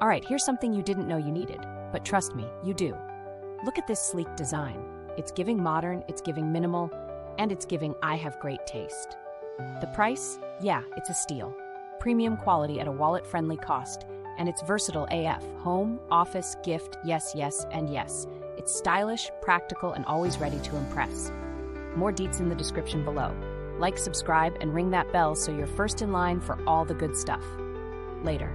All right, here's something you didn't know you needed, but trust me, you do. Look at this sleek design. It's giving modern, it's giving minimal, and it's giving I have great taste. The price? Yeah, it's a steal. Premium quality at a wallet-friendly cost, and it's versatile AF. Home, office, gift, yes, yes, and yes. It's stylish, practical, and always ready to impress. More deets in the description below. Like, subscribe, and ring that bell so you're first in line for all the good stuff. Later.